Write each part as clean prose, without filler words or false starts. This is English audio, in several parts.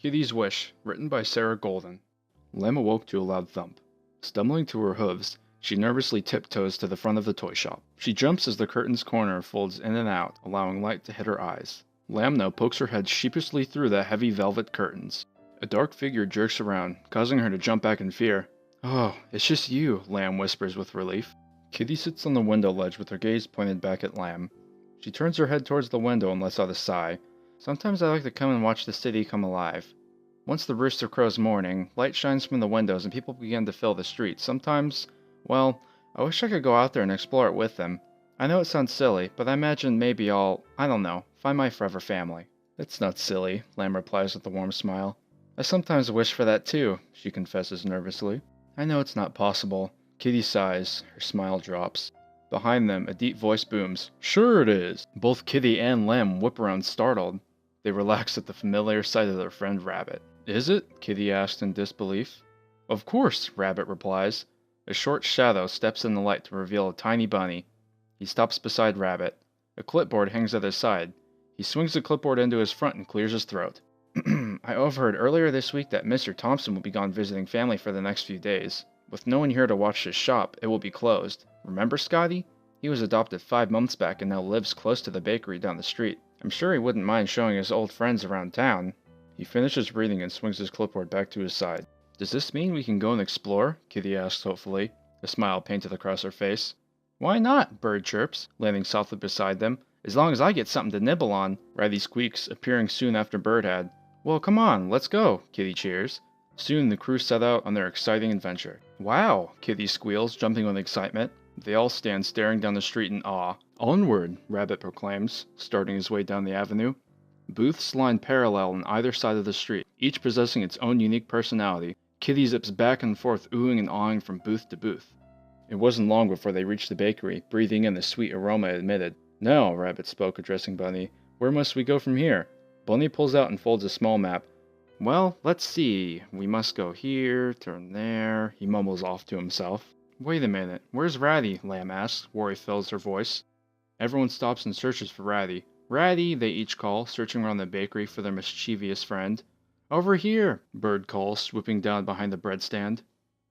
Kitty's Wish, written by Sara Golden. Lamb awoke to a loud thump. Stumbling to her hooves, she nervously tiptoes to the front of the toy shop. She jumps as the curtain's corner folds in and out, allowing light to hit her eyes. Lamb now pokes her head sheepishly through the heavy velvet curtains. A dark figure jerks around, causing her to jump back in fear. "Oh, it's just you," Lamb whispers with relief. Kitty sits on the window ledge with her gaze pointed back at Lamb. She turns her head towards the window and lets out a sigh. "Sometimes I like to come and watch the city come alive. Once the rooster crows morning, light shines from the windows and people begin to fill the streets. Sometimes, well, I wish I could go out there and explore it with them. I know it sounds silly, but I imagine maybe I don't know, find my forever family." "It's not silly," Lamb replies with a warm smile. "I sometimes wish for that too," she confesses nervously. "I know it's not possible." Kitty sighs, her smile drops. Behind them, a deep voice booms. "Sure it is!" Both Kitty and Lamb whip around startled. They relax at the familiar sight of their friend Rabbit. "Is it?" Kitty asked in disbelief. "Of course," Rabbit replies. A short shadow steps in the light to reveal a tiny bunny. He stops beside Rabbit. A clipboard hangs at his side. He swings the clipboard into his front and clears his throat. "I overheard earlier this week that Mr. Thompson will be gone visiting family for the next few days. With no one here to watch his shop, it will be closed. Remember Scotty? He was adopted 5 months back and now lives close to the bakery down the street. I'm sure he wouldn't mind showing his old friends around town." He finishes reading and swings his clipboard back to his side. "Does this mean we can go and explore?" Kitty asks hopefully, a smile painted across her face. "Why not?" Bird chirps, landing softly beside them. "As long as I get something to nibble on," Ratty squeaks, appearing soon after Bird had. "Well, come on, let's go," Kitty cheers. Soon the crew set out on their exciting adventure. "Wow!" Kitty squeals, jumping with excitement. They all stand staring down the street in awe. "Onward!" Rabbit proclaims, starting his way down the avenue. Booths line parallel on either side of the street, each possessing its own unique personality. Kitty zips back and forth, oohing and awing from booth to booth. It wasn't long before they reached the bakery, breathing in the sweet aroma it emitted. "Now," Rabbit spoke, addressing Bunny, "where must we go from here?" Bunny pulls out and folds a small map. "Well, let's see. We must go here, turn there," he mumbles off to himself. "Wait a minute, where's Ratty?" Lamb asks. Worry fills her voice. Everyone stops and searches for Ratty. "Ratty," they each call, searching around the bakery for their mischievous friend. "Over here," Bird calls, swooping down behind the bread stand.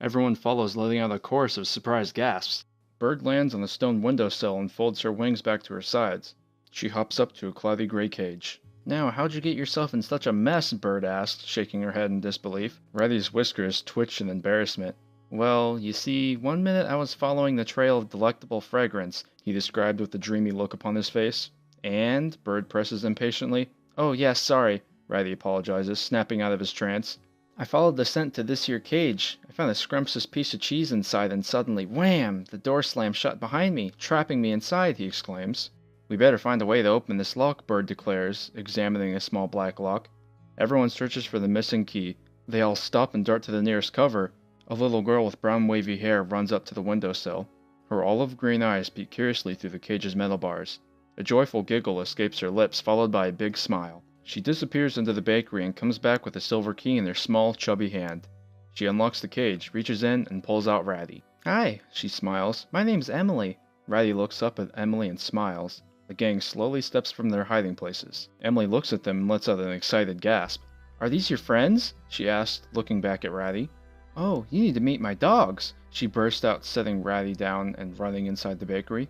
Everyone follows, letting out a chorus of surprised gasps. Bird lands on the stone windowsill and folds her wings back to her sides. She hops up to a cloudy gray cage. "Now, how'd you get yourself in such a mess?" Bird asked, shaking her head in disbelief. Ratty's whiskers twitched in embarrassment. "Well, you see, one minute I was following the trail of delectable fragrance," he described with a dreamy look upon his face. "And?" Bird presses impatiently. "Oh, yes, sorry," Ratty apologizes, snapping out of his trance. "I followed the scent to this here cage. I found a scrumptious piece of cheese inside, and suddenly, wham! The door slammed shut behind me, trapping me inside," he exclaims. "We better find a way to open this lock," Bird declares, examining a small black lock. Everyone searches for the missing key. They all stop and dart to the nearest cover. A little girl with brown wavy hair runs up to the windowsill. Her olive green eyes peek curiously through the cage's metal bars. A joyful giggle escapes her lips, followed by a big smile. She disappears into the bakery and comes back with a silver key in her small, chubby hand. She unlocks the cage, reaches in, and pulls out Ratty. "Hi," she smiles. "My name's Emily." Ratty looks up at Emily and smiles. The gang slowly steps from their hiding places. Emily looks at them and lets out an excited gasp. "Are these your friends?" she asked, looking back at Ratty. "Oh, you need to meet my dogs," she burst out, setting Ratty down and running inside the bakery.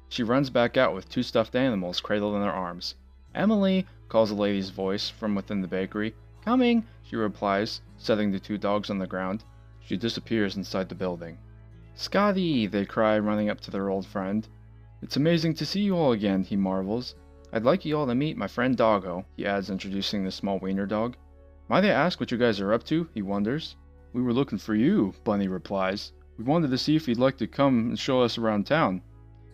She runs back out with 2 stuffed animals cradled in her arms. "Emily," calls a lady's voice from within the bakery. "Coming," she replies, setting the 2 dogs on the ground. She disappears inside the building. "Scotty!" they cry, running up to their old friend. "It's amazing to see you all again," he marvels. "I'd like you all to meet my friend Doggo," he adds, introducing the small wiener dog. "Might I ask what you guys are up to?" he wonders. "We were looking for you," Bunny replies. "We wanted to see if you'd like to come and show us around town."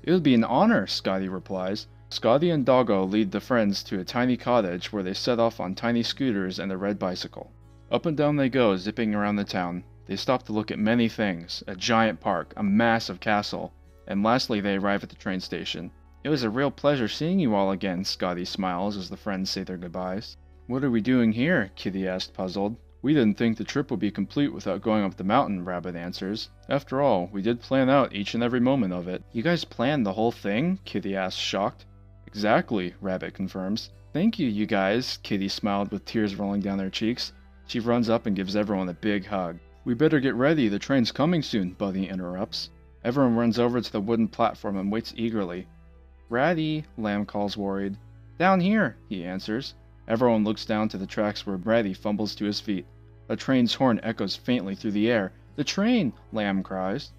"It would be an honor," Scotty replies. Scotty and Doggo lead the friends to a tiny cottage where they set off on tiny scooters and a red bicycle. Up and down they go, zipping around the town. They stop to look at many things: a giant park, a massive castle, and lastly they arrive at the train station. "It was a real pleasure seeing you all again," Scotty smiles as the friends say their goodbyes. "What are we doing here?" Kitty asked, puzzled. "We didn't think the trip would be complete without going up the mountain," Rabbit answers. "After all, we did plan out each and every moment of it." "You guys planned the whole thing?" Kitty asks, shocked. "Exactly," Rabbit confirms. Thank you, you guys, Kitty smiled with tears rolling down her cheeks. She runs up and gives everyone a big hug. We better get ready, the train's coming soon, Buddy interrupts. Everyone runs over to the wooden platform and waits eagerly. Ratty, Lamb calls worried. Down here, he answers. Everyone looks down to the tracks where Ratty fumbles to his feet. A train's horn echoes faintly through the air. The train, Lamb cries.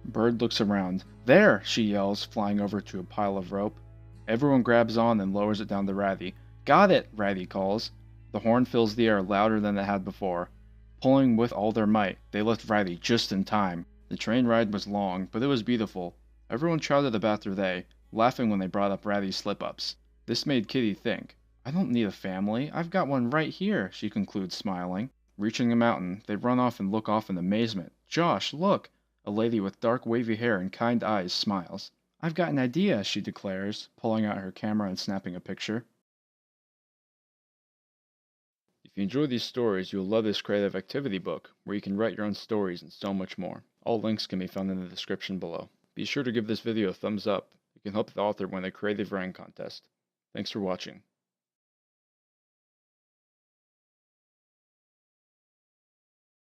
Bird looks around. There, she yells, flying over to a pile of rope. Everyone grabs on and lowers it down to Ratty. Got it, Ratty calls. The horn fills the air louder than it had before. Pulling with all their might, they lift Ratty just in time. The train ride was long, but it was beautiful. Everyone shouted about their day, laughing when they brought up Ratty's slip-ups. This made Kitty think. I don't need a family. I've got one right here, she concludes, smiling. Reaching the mountain, they run off and look off in amazement. Josh, look! A lady with dark wavy hair and kind eyes smiles. I've got an idea, she declares, pulling out her camera and snapping a picture. If you enjoy these stories, you'll love this creative activity book, where you can write your own stories and so much more. All links can be found in the description below. Be sure to give this video a thumbs up. You can help the author win a creative writing contest. Thanks for watching.